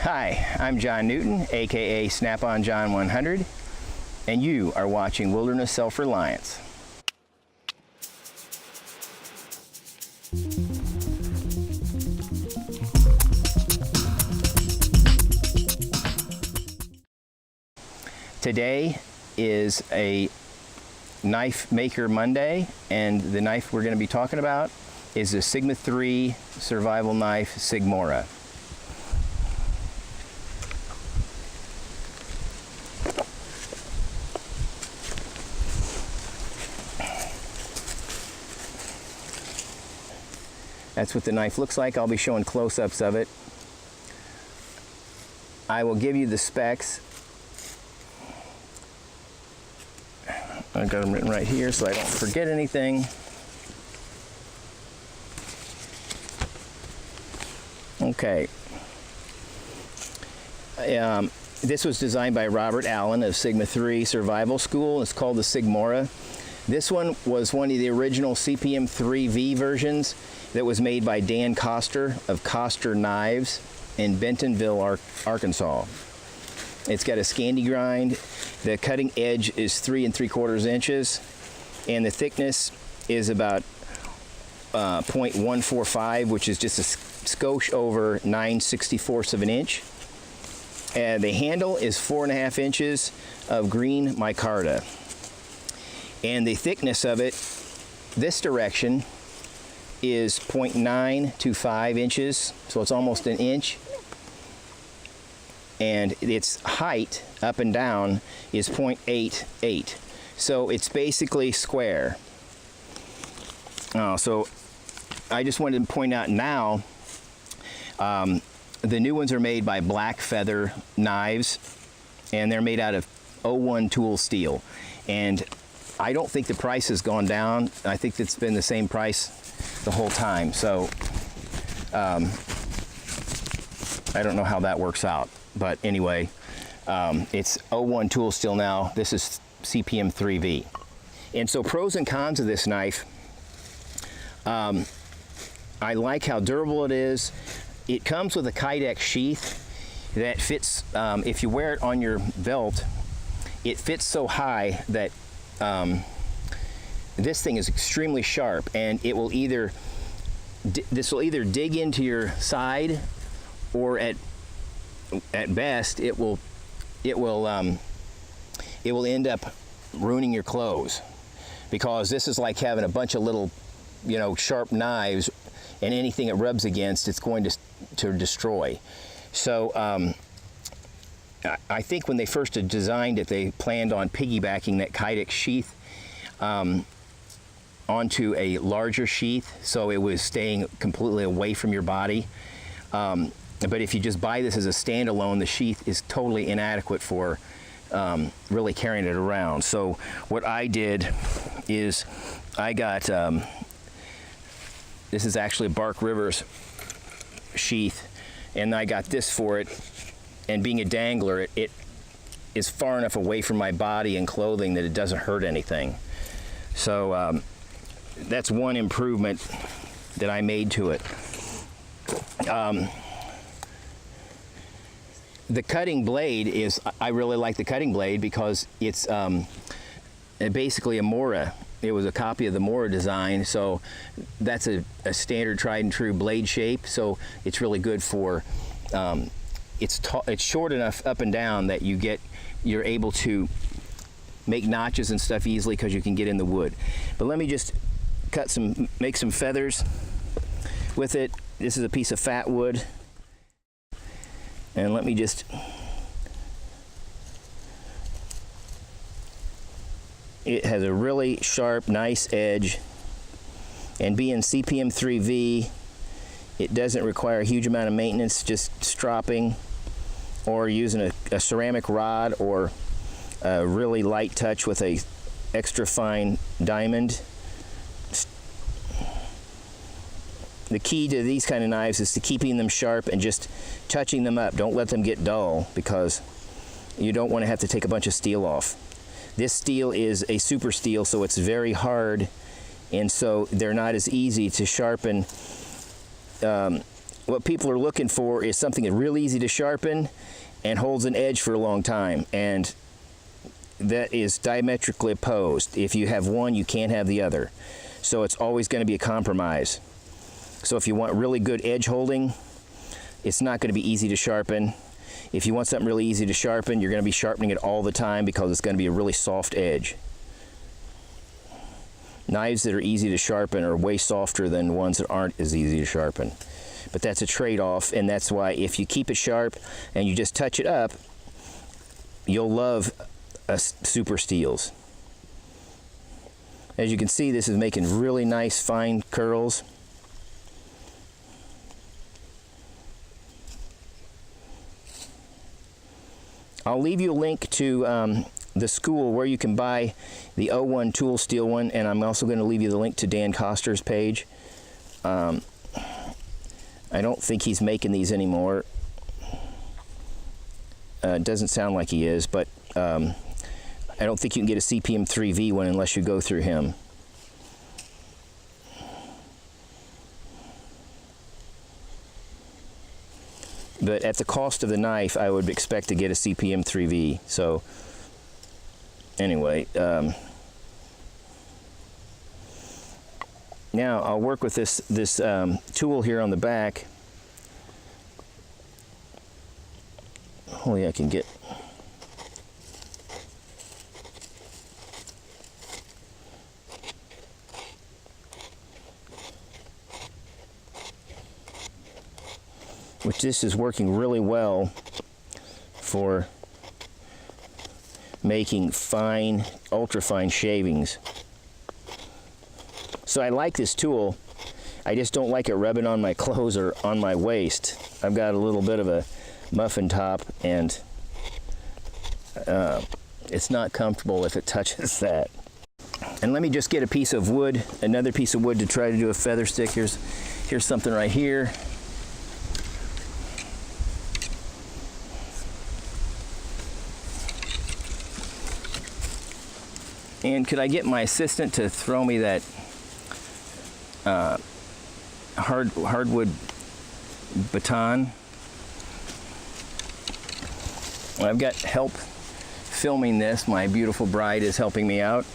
Hi, I'm John Newton, aka Snap-on John 100, and you are watching Wilderness Self-Reliance. Today is a Knife Maker Monday, and the knife we're going to be talking about is the Sigma 3 survival knife, Sig Mora. That's what the knife looks like. I'll be showing close-ups of it. I will give you the specs. I've got them written right here so I don't forget anything. Okay. This was designed by Robert Allen of Sigma 3 Survival School. It's called the Sig Mora. This one was one of the original CPM 3V versions that was made by Dan Koster of Koster Knives in Bentonville, Arkansas. It's got a Scandi grind. The cutting edge is 3 3/4 inches, and the thickness is about 0.145, which is just a skosh over 9/64 of an inch. And the handle is 4.5 inches of green micarta. And the thickness of it, this direction, is 0.925 inches, so it's almost an inch. And its height, up and down, is 0.88. So it's basically square. So I just wanted to point out now, the new ones are made by Black Feather Knives, and they're made out of 01 tool steel. And I don't think the price has gone down. I think it's been the same price the whole time. So I don't know how that works out. But anyway, it's 01 tool steel now. This is CPM 3V. And so pros and cons of this knife. I like how durable it is. It comes with a Kydex sheath that fits, if you wear it on your belt, it fits so high that this thing is extremely sharp, and it will either, this will either dig into your side, or at best it will end up ruining your clothes, because this is like having a bunch of little, sharp knives, and anything it rubs against, it's going to destroy. So I think when they first designed it, they planned on piggybacking that Kydex sheath onto a larger sheath, so it was staying completely away from your body. But if you just buy this as a standalone, the sheath is totally inadequate for really carrying it around. So what I did is I got, this is actually a Bark Rivers sheath, and I got this for it, and being a dangler, it is far enough away from my body and clothing that it doesn't hurt anything. So that's one improvement that I made to it. The cutting blade is, I really like the cutting blade because it's basically a Mora. It was a copy of the Mora design, so that's a standard tried and true blade shape, so it's really good for, it's short enough up and down that you're able to make notches and stuff easily because you can get in the wood. But let me just make some feathers with it. This is a piece of fat wood. And let me just, it has a really sharp, nice edge, and being CPM 3V, it doesn't require a huge amount of maintenance, just stropping or using a ceramic rod or a really light touch with a extra fine diamond. The key to these kind of knives is to keeping them sharp and just touching them up. Don't let them get dull, because you don't want to have to take a bunch of steel off. This steel is a super steel, so it's very hard, and so they're not as easy to sharpen what people are looking for is something that's real easy to sharpen and holds an edge for a long time, and that is diametrically opposed. If you have one, you can't have the other. So it's always going to be a compromise. So if you want really good edge holding, it's not going to be easy to sharpen. If you want something really easy to sharpen, you're going to be sharpening it all the time because it's going to be a really soft edge. Knives that are easy to sharpen are way softer than ones that aren't as easy to sharpen. But that's a trade-off, and that's why if you keep it sharp and you just touch it up, you'll love super steels. As you can see, this is making really nice fine curls. I'll leave you a link to the school where you can buy the 01 tool steel one, and I'm also going to leave you the link to Dan Koster's page. I don't think he's making these anymore. It doesn't sound like he is, but I don't think you can get a CPM 3V one unless you go through him. But at the cost of the knife, I would expect to get a CPM 3V. So anyway, now I'll work with this tool here on the back. Hopefully I can get. Which this is working really well for making fine, ultra fine shavings. So I like this tool. I just don't like it rubbing on my clothes or on my waist. I've got a little bit of a muffin top, and it's not comfortable if it touches that. And let me just get a piece of wood, another piece of wood to try to do a feather stick. Here's something right here. And could I get my assistant to throw me that hardwood baton? I've got help filming this. My beautiful bride is helping me out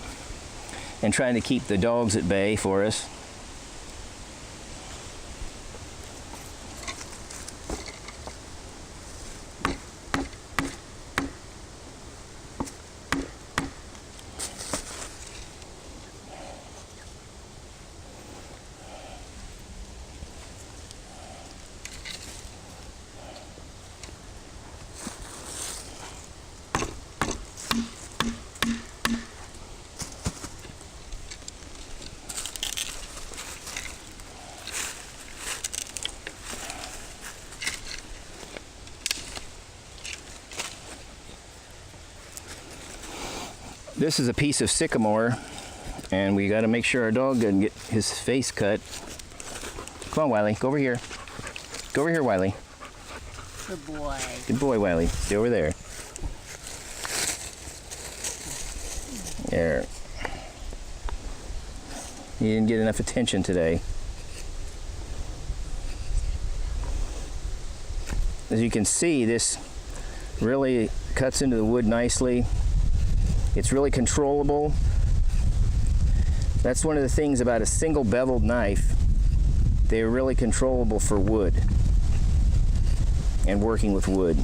and trying to keep the dogs at bay for us. This is a piece of sycamore, and we got to make sure our dog doesn't get his face cut. Come on, Wiley, go over here. Go over here, Wiley. Good boy. Good boy, Wiley. Stay over there. There. He didn't get enough attention today. As you can see, this really cuts into the wood nicely. It's really controllable. That's one of the things about a single beveled knife. They're really controllable for wood and working with wood.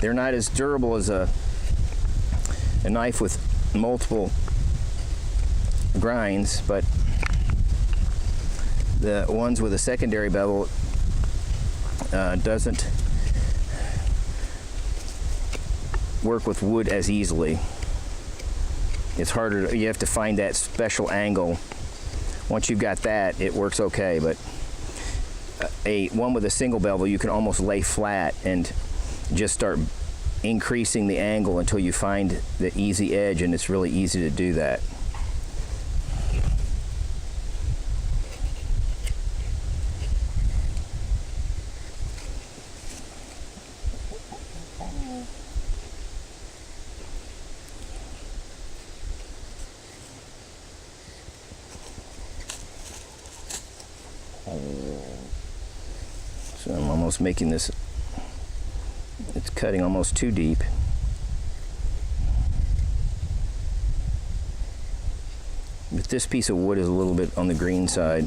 They're not as durable as a knife with multiple grinds, but the ones with a secondary bevel doesn't work with wood as easily. It's harder, you have to find that special angle. Once you've got that, it works okay, but one with a single bevel, you can almost lay flat and just start increasing the angle until you find the easy edge, and it's really easy to do that. So I'm almost making this, it's cutting almost too deep. But this piece of wood is a little bit on the green side.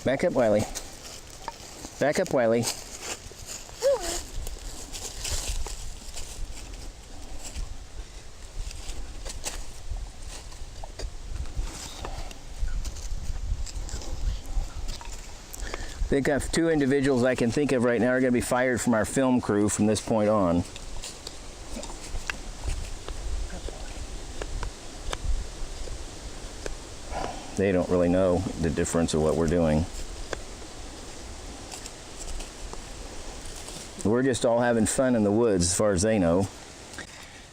Back up, Wiley. Back up, Wiley. I think of two individuals I can think of right now are going to be fired from our film crew from this point on. They don't really know the difference of what we're doing. We're just all having fun in the woods as far as they know.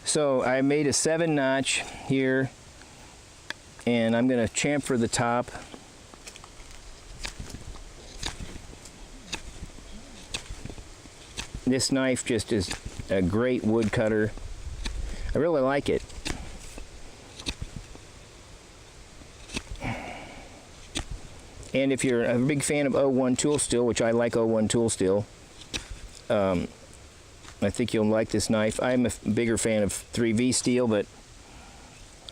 So I made a 7-notch here, and I'm going to chamfer the top. This knife just is a great wood cutter. I really like it. And if you're a big fan of 01 tool steel, which I like 01 tool steel, I think you'll like this knife. I'm a bigger fan of 3V steel, but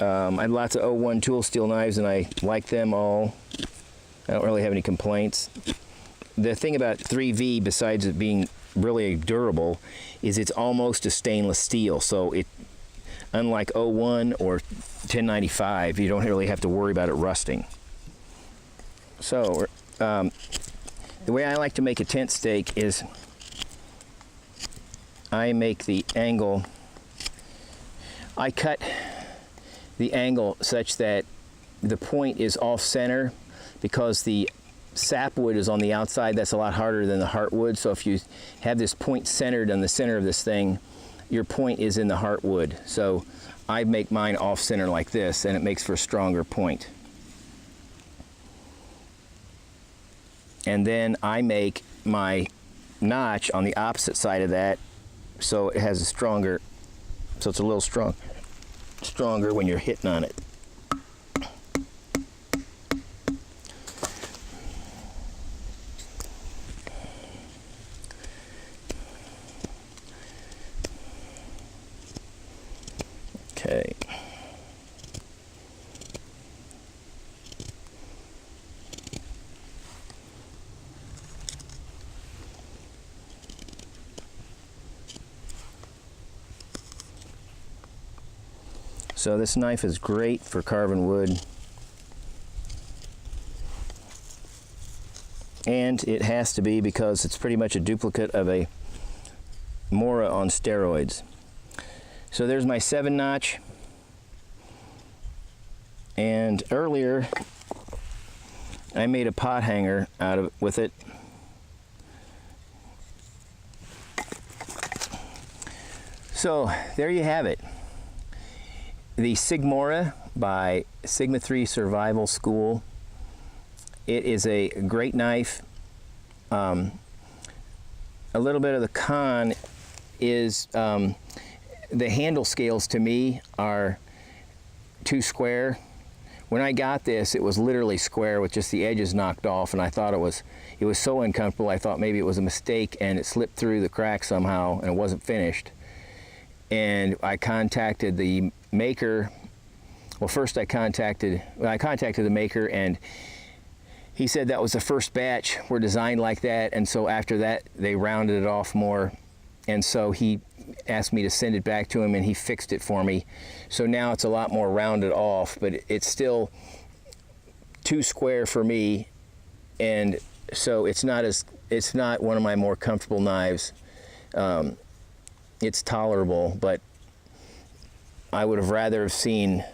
I have lots of 01 tool steel knives, and I like them all. I don't really have any complaints. The thing about 3V, besides it being really durable, is it's almost a stainless steel. So it, unlike 01 or 1095, you don't really have to worry about it rusting. So the way I like to make a tent stake is I make the angle, I cut the angle such that the point is off center, because the sapwood is on the outside. That's a lot harder than the heartwood. So if you have this point centered on the center of this thing, your point is in the heartwood. So I make mine off center like this, and it makes for a stronger point. And then I make my notch on the opposite side of that, so it has a stronger, so it's a little stronger when you're hitting on it. Okay. So this knife is great for carving wood, and it has to be, because it's pretty much a duplicate of a Mora on steroids. So there's my 7-notch, and earlier I made a pot hanger out of with it. So there you have it. The Sig Mora by Sigma 3 Survival School. It is a great knife. A little bit of the con is the handle scales to me are too square. When I got this, it was literally square with just the edges knocked off, and I thought it was so uncomfortable. I thought maybe it was a mistake and it slipped through the crack somehow and it wasn't finished. And I contacted the maker. Well, first I contacted the maker, and he said that was the first batch were designed like that, and so after that they rounded it off more, and so he asked me to send it back to him, and he fixed it for me. So now it's a lot more rounded off, but it's still too square for me, and so it's not one of my more comfortable knives. It's tolerable, but I would have rather have seen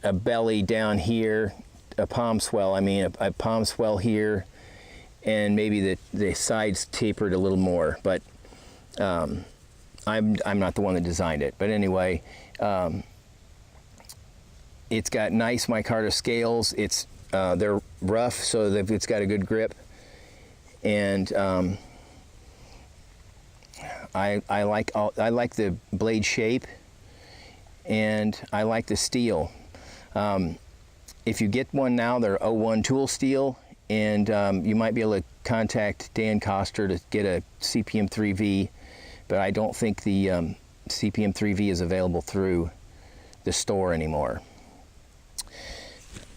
a belly down here, a palm swell. I mean, a palm swell here, and maybe the sides tapered a little more. But I'm not the one that designed it. But anyway, it's got nice micarta scales. They're rough, so that it's got a good grip, and I like the blade shape, and I like the steel. If you get one now, they're 01 tool steel, and you might be able to contact Dan Koster to get a CPM 3V, but I don't think the CPM 3V is available through the store anymore.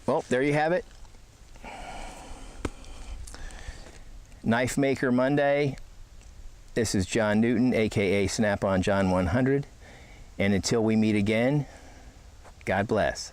Well, there you have it. Knife Maker Monday. This is John Newton, aka Snap-on John 100. And until we meet again, God bless.